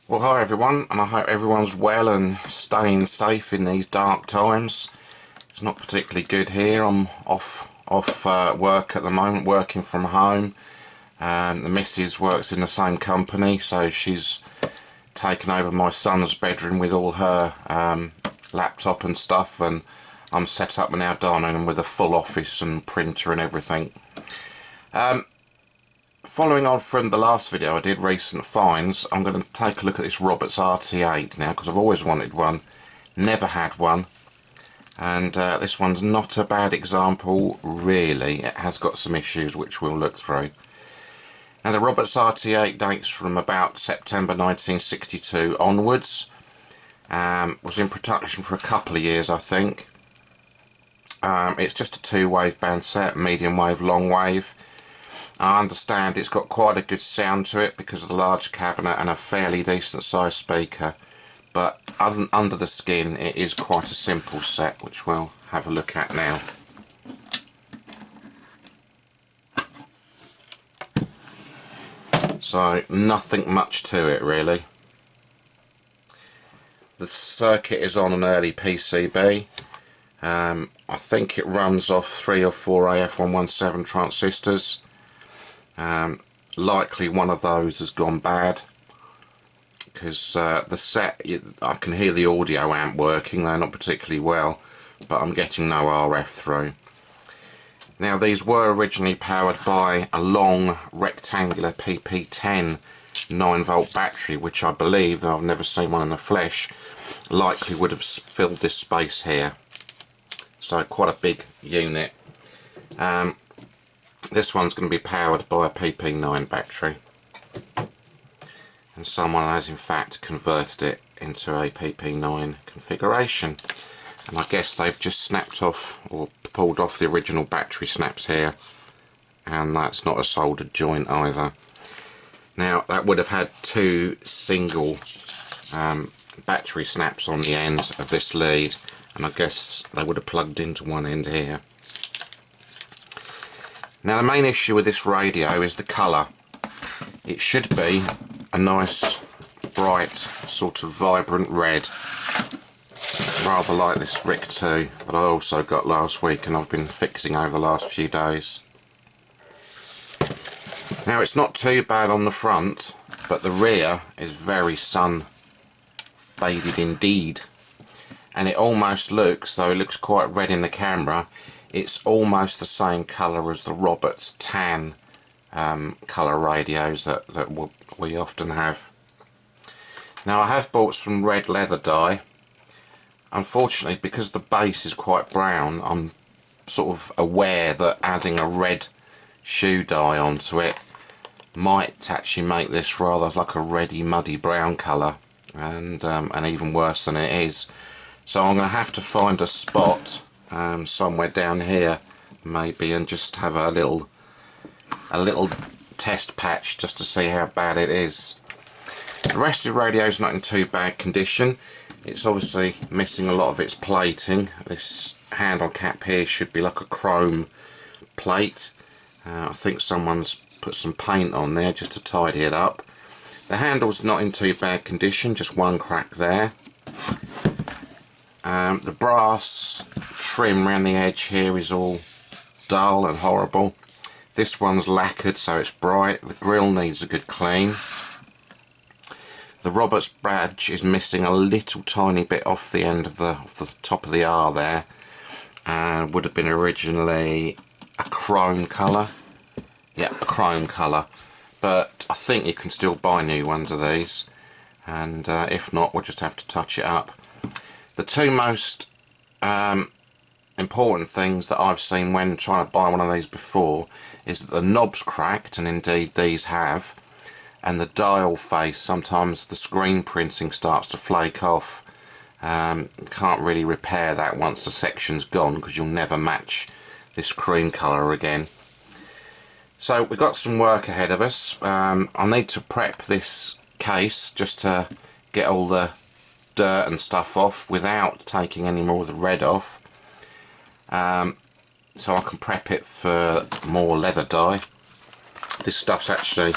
Well, hi everyone, and I hope everyone's well and staying safe in these dark times. It's not particularly good here. I'm off work at the moment, working from home. The missus works in the same company, so she's taken over my son's bedroom with all her laptop and stuff, and I'm set up now dining room with a full office and printer and everything. Following on from the last video I did, recent finds, I'm going to take a look at this Roberts RT8 now, because I've always wanted one, never had one, and this one's not a bad example really. It has got some issues which we'll look through. Now the Roberts RT8 dates from about September 1962 onwards. Was in production for a couple of years, I think. It's just a two-wave band set, medium wave, long wave. I understand it's got quite a good sound to it because of the large cabinet and a fairly decent sized speaker, but under the skin it is quite a simple set, which we'll have a look at now. So nothing much to it really. The circuit is on an early PCB. I think it runs off 3 or 4 AF117 transistors. Likely one of those has gone bad, because the set, I can hear the audio amp working, they're not particularly well, but I'm getting no RF through. Now these were originally powered by a long rectangular PP10 9-volt battery, which I believe, though I've never seen one in the flesh, likely would have filled this space here. So quite a big unit. This one's going to be powered by a PP9 battery, and someone has in fact converted it into a PP9 configuration, and I guess they've just snapped off or pulled off the original battery snaps here, and that's not a soldered joint either. Now that would have had two single battery snaps on the end of this lead, and I guess they would have plugged into one end here. Now the main issue with this radio is the colour. It should be a nice, bright, sort of vibrant red, rather like this RIC 2 that I also got last week and I've been fixing over the last few days. Now it's not too bad on the front, but the rear is very sun faded indeed, and it almost looks, though it looks quite red in the camera, it's almost the same colour as the Roberts tan colour radios that we often have. Now I have bought some red leather dye. Unfortunately, because the base is quite brown, I'm sort of aware that adding a red shoe dye onto it might actually make this rather like a reddy muddy brown colour, and even worse than it is. So I'm going to have to find a spot somewhere down here maybe, and just have a little test patch just to see how bad it is. The rest of the radio is not in too bad condition. It's obviously missing a lot of its plating. This handle cap here should be like a chrome plate. I think someone's put some paint on there just to tidy it up. The handle's not in too bad condition, just one crack there. The brass trim around the edge here is all dull and horrible. This one's lacquered, so it's bright. The grille needs a good clean. The Roberts badge is missing a little tiny bit off the end of the top of the R there, and would have been originally a chrome colour. Yeah, a chrome colour, but I think you can still buy new ones of these, and if not, we'll just have to touch it up. The two most important things that I've seen when trying to buy one of these before is that the knob's cracked, and indeed these have, and the dial face, sometimes the screen printing starts to flake off. Can't really repair that once the section's gone, because you'll never match this cream colour again. So we've got some work ahead of us. I'll need to prep this case just to get all the dirt and stuff off without taking any more of the red off, so I can prep it for more leather dye. This stuff's actually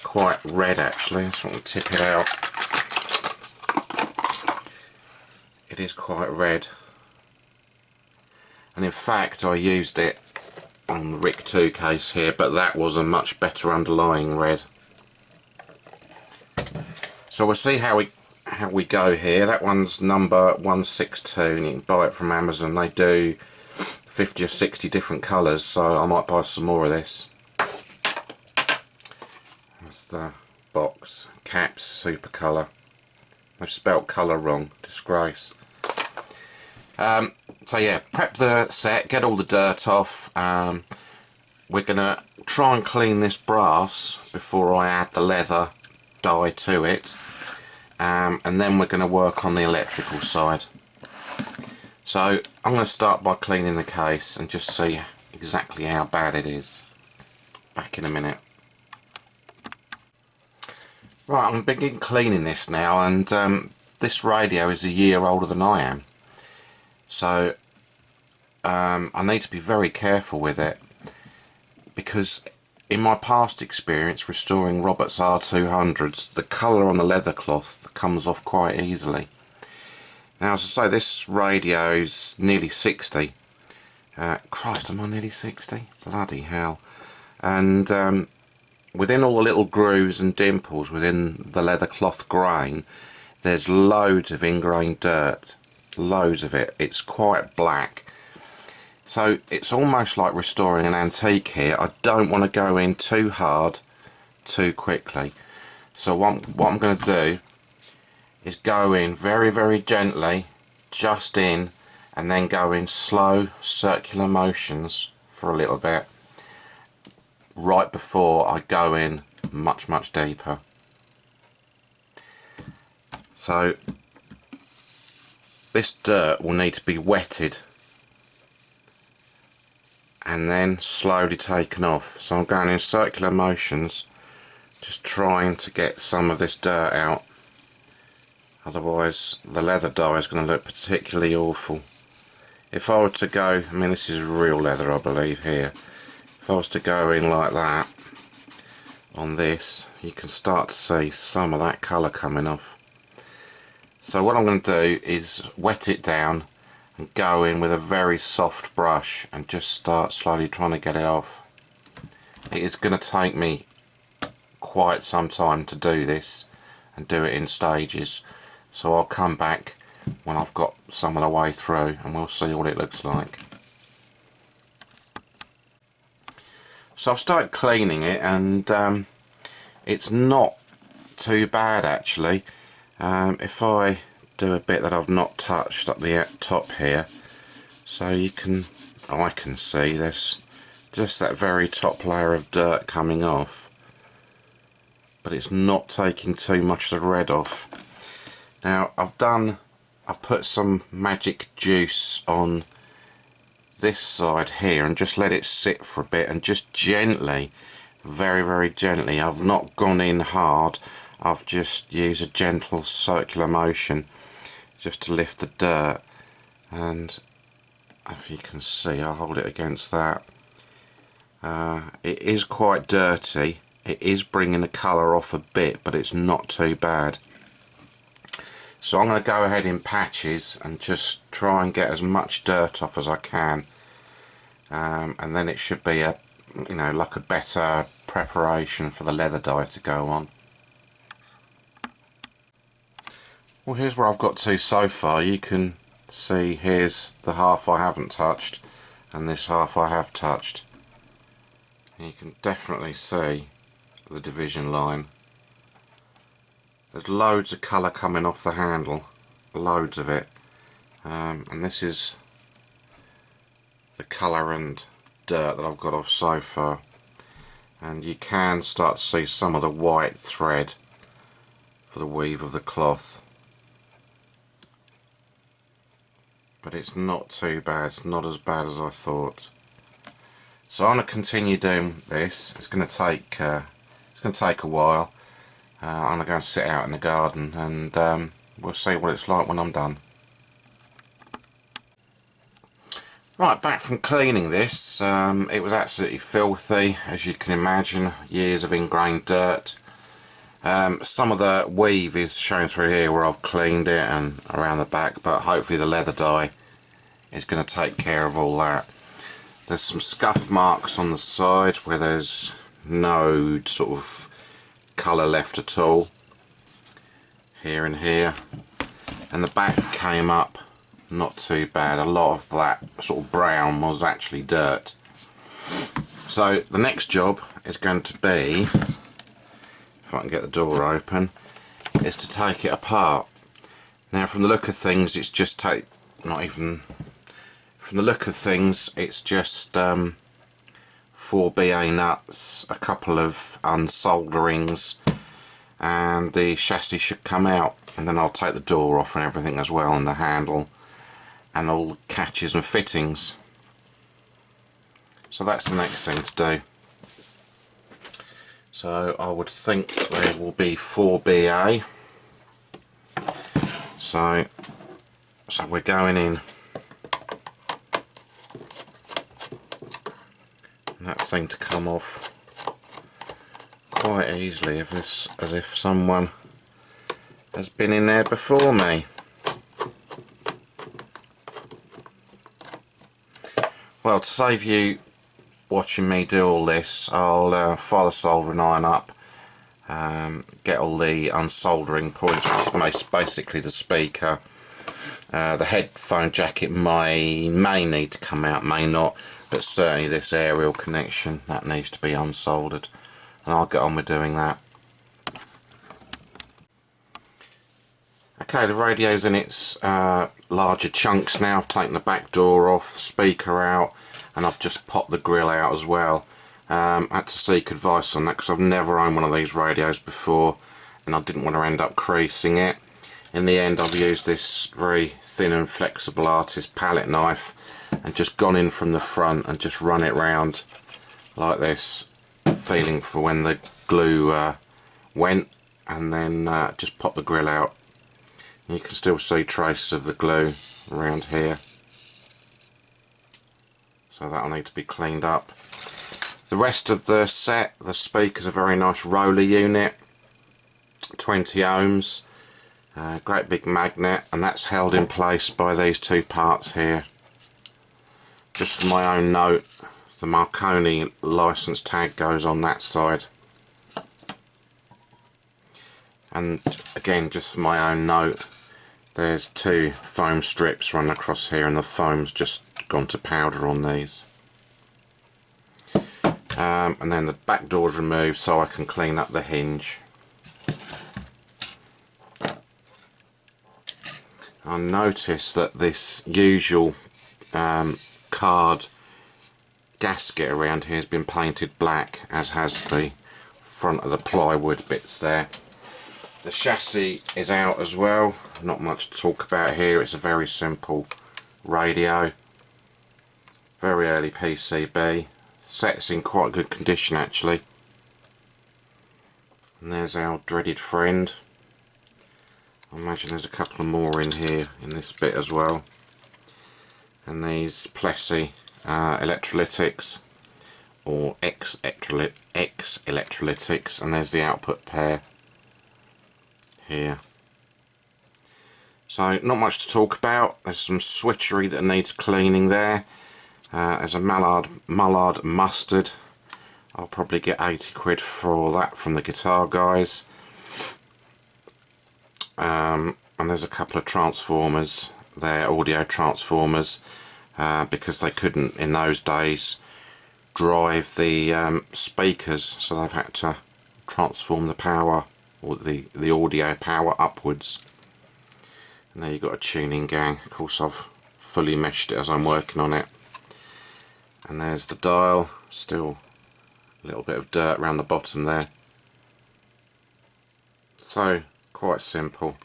quite red actually, so I'll tip it out. it is quite red. And in fact I used it on the RIC 2 case here, but that was a much better underlying red. So we'll see how we go here. That one's number 162 and you can buy it from Amazon. They do 50 or 60 different colours, so I might buy some more of this. That's the box. Caps, super colour. They've spelt colour wrong. Disgrace. So yeah, prep the set, get all the dirt off. We're going to try and clean this brass before I add the leather dye to it. And then we're going to work on the electrical side. So I'm going to start by cleaning the case and just see exactly how bad it is. Back in a minute. Right, I'm going to begin cleaning this now, and this radio is a year older than I am. So I need to be very careful with it, because in my past experience restoring Roberts R200s, the colour on the leather cloth comes off quite easily. Now, as I say, this radio's nearly 60. Christ, am I nearly 60? Bloody hell. And within all the little grooves and dimples within the leather cloth grain, there's loads of ingrained dirt. Loads of it. It's quite black. So it's almost like restoring an antique here. I don't want to go in too hard too quickly. So what I'm going to do is go in very, very gently, just in, and then go in slow circular motions for a little bit, right before I go in much, much deeper. So this dirt will need to be wetted and then slowly taken off. So I'm going in circular motions, just trying to get some of this dirt out. Otherwise the leather dye is going to look particularly awful. If I were to go, I mean, this is real leather I believe here. If I was to go in like that on this, you can start to see some of that colour coming off. So what I'm going to do is wet it down and go in with a very soft brush and just start slowly trying to get it off. It is going to take me quite some time to do this and do it in stages, so I'll come back when I've got some of the way through and we'll see what it looks like. So I've started cleaning it, and it's not too bad actually. If I do a bit that I've not touched up the top here, so I can see there's just that very top layer of dirt coming off, but it's not taking too much of the red off. Now I've put some magic juice on this side here and just let it sit for a bit, and just gently, very, very gently, I've not gone in hard, I've just used a gentle circular motion just to lift the dirt. And if you can see, I'll hold it against that. It is quite dirty, it is bringing the colour off a bit, but it's not too bad. So I'm going to go ahead in patches and just try and get as much dirt off as I can, and then it should be like a better preparation for the leather dye to go on. Well, here's where I've got to so far. You can see here's the half I haven't touched and this half I have touched. And you can definitely see the division line. There's loads of colour coming off the handle, loads of it, and this is the colour and dirt that I've got off so far. And you can start to see some of the white thread for the weave of the cloth. But it's not too bad, it's not as bad as I thought. So I'm going to continue doing this. It's going to take a while. I'm going to go and sit out in the garden, and we'll see what it's like when I'm done. Right, back from cleaning this. It was absolutely filthy, as you can imagine. Years of ingrained dirt. Some of the weave is shown through here where I've cleaned it and around the back, but hopefully the leather dye is going to take care of all that. There's some scuff marks on the side where there's no sort of colour left at all, here and here, and the back came up not too bad. A lot of that sort of brown was actually dirt. So the next job is going to be, if I can get the door open, is to take it apart. Now from the look of things it's just from the look of things it's just 4 BA nuts, a couple of unsolderings, and the chassis should come out, and then I'll take the door off and everything as well, and the handle and all the catches and fittings. So that's the next thing to do. So I would think there will be 4 BA. So we're going in. And that thing to come off quite easily, as if someone has been in there before me. Well, to save you watching me do all this, I'll fire the soldering iron up, get all the unsoldering points, which is basically the speaker. The headphone jacket may need to come out, may not, but certainly this aerial connection, that needs to be unsoldered, and I'll get on with doing that. Okay, the radio's in its larger chunks now. I've taken the back door off, the speaker out, and I've just popped the grill out as well. I had to seek advice on that because I've never owned one of these radios before, and I didn't want to end up creasing it. In the end I've used this very thin and flexible artist palette knife and just gone in from the front and just run it round like this, feeling for when the glue went, and then just pop the grill out. And you can still see traces of the glue around here, so that'll need to be cleaned up. The rest of the set, the speaker's a very nice roller unit, 20 ohms, great big magnet, and that's held in place by these two parts here. Just for my own note, the Marconi license tag goes on that side. And again, just for my own note, there's 2 foam strips running across here, and the foam's just gone to powder on these. And then the back door's removed so I can clean up the hinge. I noticed that this usual card gasket around here has been painted black, as has the front of the plywood bits there. The chassis is out as well, not much to talk about here. It's a very simple radio, very early PCB. Set's in quite good condition actually. And there's our dreaded friend. I imagine there's a couple more in here in this bit as well. And these Plessy electrolytics, or X electrolytics, and there's the output pair here. So not much to talk about. There's some switchery that needs cleaning there. There's a Mallard mustard. I'll probably get 80 quid for that from the guitar guys. And there's a couple of transformers there, audio transformers, because they couldn't in those days drive the speakers, so they've had to transform the power, or the audio power, upwards. And there you've got a tuning gang. Of course I've fully meshed it as I'm working on it. And there's the dial, still a little bit of dirt around the bottom there. So quite simple,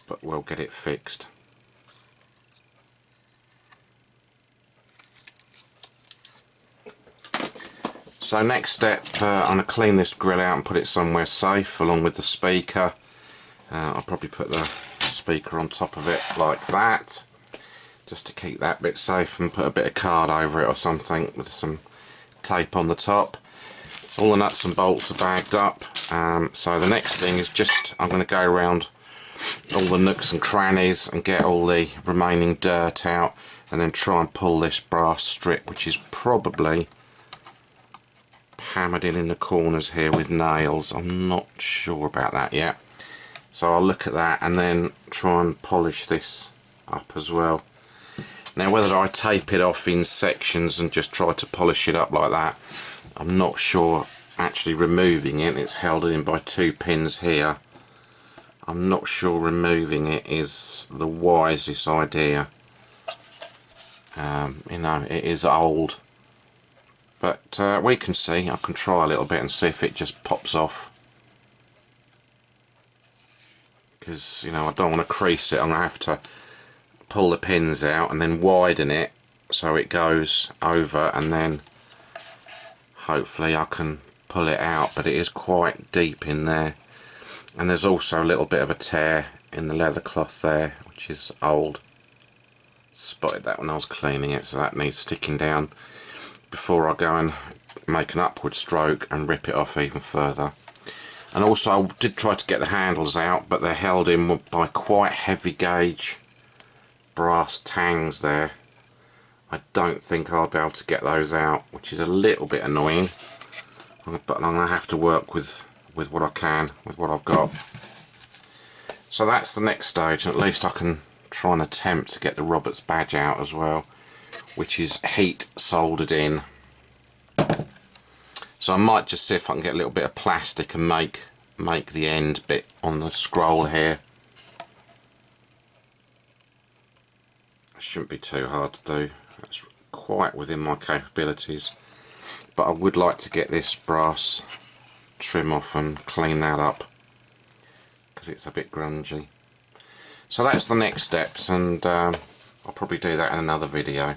but we'll get it fixed. So next step, I'm going to clean this grill out and put it somewhere safe along with the speaker. I'll probably put the speaker on top of it like that, just to keep that bit safe, and put a bit of card over it or something with some tape on the top. All the nuts and bolts are bagged up, so the next thing is just I'm going to go around all the nooks and crannies and get all the remaining dirt out, and then try and pull this brass strip, which is probably hammered in the corners here with nails. I'm not sure about that yet, so I'll look at that and then try and polish this up as well. Now whether I tape it off in sections and just try to polish it up like that, I'm not sure. Actually removing it, it's held in by 2 pins here. I'm not sure removing it is the wisest idea. You know, it is old, but we can see. I can try a little bit and see if it just pops off, because you know I don't want to crease it. I'm going to have to pull the pins out and then widen it so it goes over, and then hopefully I can pull it out, but it is quite deep in there. And there's also a little bit of a tear in the leather cloth there, which is old. Spotted that when I was cleaning it, so that needs sticking down before I go and make an upward stroke and rip it off even further. And also I did try to get the handles out, but they're held in by quite heavy gauge brass tangs there. I don't think I'll be able to get those out, which is a little bit annoying, but I'm going to have to work with what I can, with what I've got. So that's the next stage, and at least I can try and attempt to get the Roberts badge out as well, which is heat soldered in. So I might just see if I can get a little bit of plastic and make the end bit on the scroll here. It shouldn't be too hard to do. That's quite within my capabilities, but I would like to get this brass trim off and clean that up because it's a bit grungy. So that's the next steps, and I'll probably do that in another video.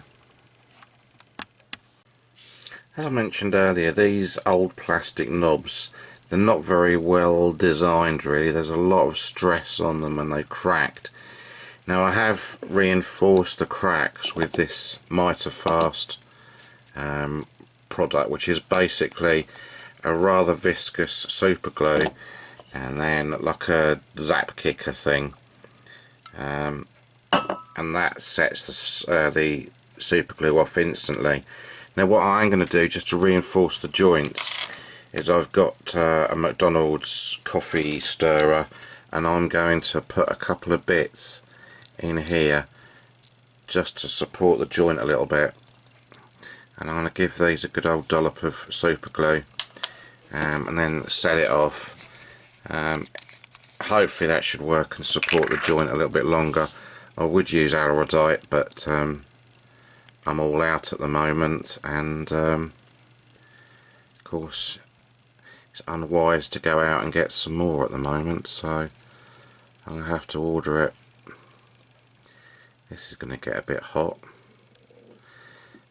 As I mentioned earlier, these old plastic knobs, they're not very well designed really. There's a lot of stress on them and they've cracked. Now I have reinforced the cracks with this Mitre-Fast product, which is basically a rather viscous super glue and then like a zap kicker thing, and that sets the super glue off instantly. Now what I'm going to do just to reinforce the joints is I've got a McDonald's coffee stirrer, and I'm going to put a couple of bits in here just to support the joint a little bit, and I'm going to give these a good old dollop of super glue, and then set it off. Hopefully that should work and support the joint a little bit longer. I would use Alradite, but I'm all out at the moment, and of course it's unwise to go out and get some more at the moment, so I'm going to have to order it. This is going to get a bit hot.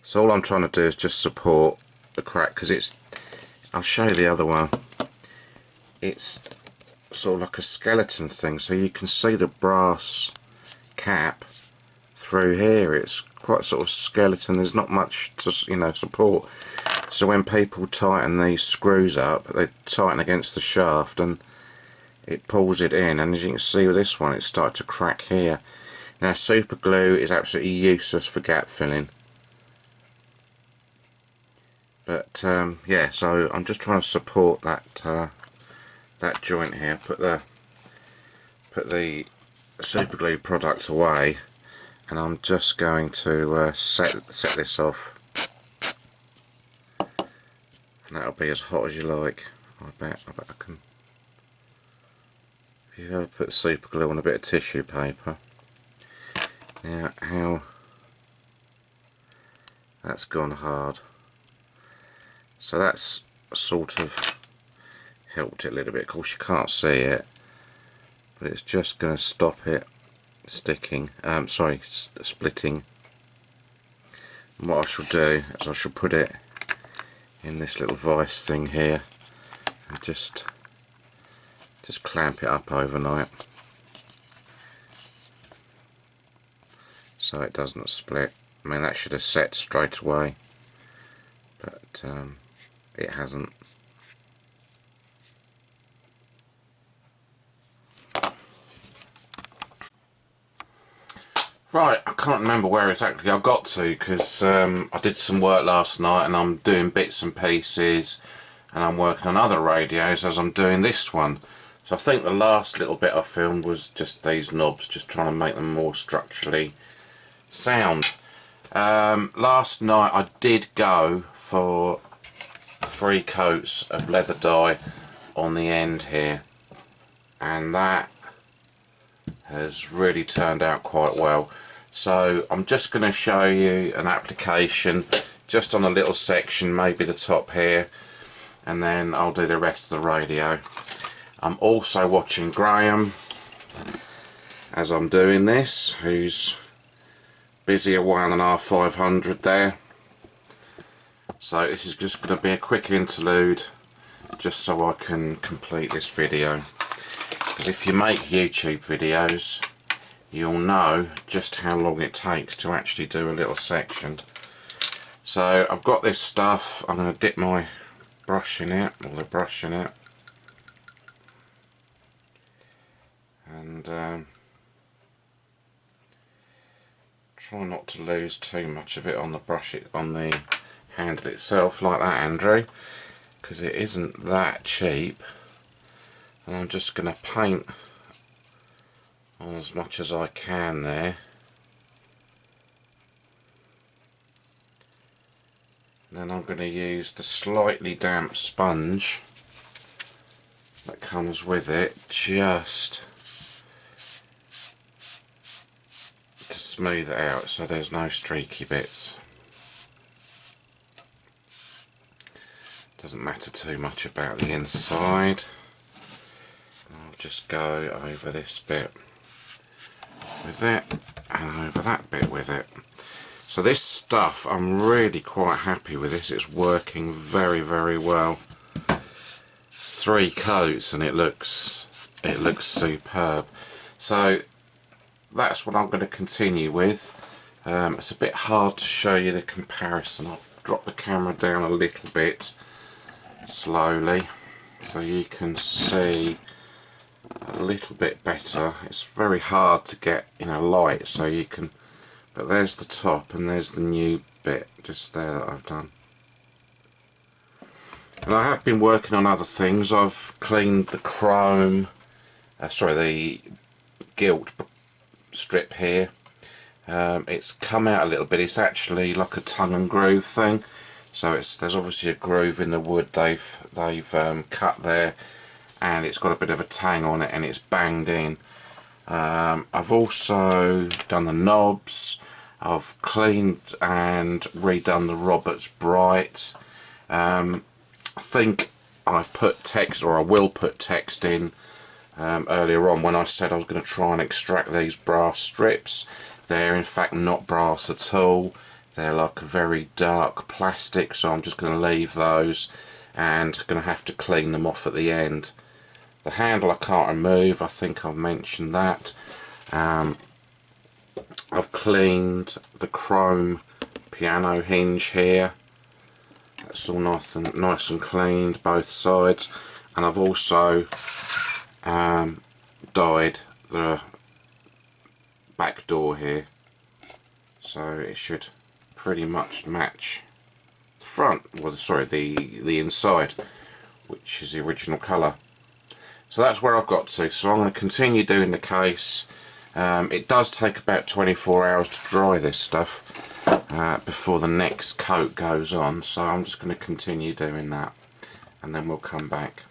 So all I'm trying to do is just support the crack, because it's, I'll show you the other one, it's sort of like a skeleton thing, so you can see the brass cap through here. It's quite sort of skeleton, there's not much to, you know, support. So when people tighten these screws up, they tighten against the shaft and it pulls it in, and as you can see with this one, it's started to crack here. Now super glue is absolutely useless for gap filling, but yeah, so I'm just trying to support that that joint here. Put the super glue product away, and I'm just going to set this off, and that'll be as hot as you like. I bet I can. If you've ever put super glue on a bit of tissue paper, now how that's gone hard, so that's sort of helped it a little bit. Of course you can't see it, but it's just going to stop it sticking, splitting. And what I shall do is I shall put it in this little vice thing here and just clamp it up overnight so it doesn't split. I mean, that should have set straight away, but it hasn't. Right, I can't remember where exactly I got to because I did some work last night and I'm doing bits and pieces and I'm working on other radios as I'm doing this one. So I think the last little bit I filmed was just these knobs, just trying to make them more structurally sound. Last night I did go for 3 coats of leather dye on the end here, and that has really turned out quite well. So I'm just going to show you an application just on a little section, maybe the top here, and then I'll do the rest of the radio. I'm also watching Graham as I'm doing this, who's busy at 1.5 500 there. So this is just going to be a quick interlude just so I can complete this video, because if you make YouTube videos you'll know just how long it takes to actually do a little section. So I've got this stuff, I'm going to dip my brush in it, or the brush in it, and try not to lose too much of it on the brush, on the handle itself, like that, Andrew, because it isn't that cheap. And I'm just going to paint on as much as I can there. And then I'm going to use the slightly damp sponge that comes with it just to smooth it out so there's no streaky bits. Doesn't matter too much about the inside. I'll just go over this bit with it and over that bit with it. So this stuff, I'm really quite happy with this. It's working very, very well. 3 coats and it looks superb. So that's what I'm going to continue with. It's a bit hard to show you the comparison. I'll drop the camera down a little bit slowly so you can see a little bit better. It's very hard to get in a light, so you can, but there's the top and there's the new bit just there that I've done. And I have been working on other things. I've cleaned the chrome, the gilt strip here. It's come out a little bit. It's actually like a tongue and groove thing. So there's obviously a groove in the wood they've cut there, and it's got a bit of a tang on it and it's banged in. I've also done the knobs. I've cleaned and redone the Roberts Bright. I think I put text, or I will put text in earlier on when I said I was going to try and extract these brass strips. They're in fact not brass at all. They're like a very dark plastic, so I'm just going to leave those and going to have to clean them off at the end. The handle I can't remove, I think I've mentioned that. I've cleaned the chrome piano hinge here. That's all nice and cleaned, both sides. And I've also dyed the back door here, so it should pretty much match the front, well, sorry, the inside, which is the original colour. So that's where I've got to. So I'm going to continue doing the case. It does take about 24 hours to dry this stuff before the next coat goes on, so I'm just going to continue doing that and then we'll come back.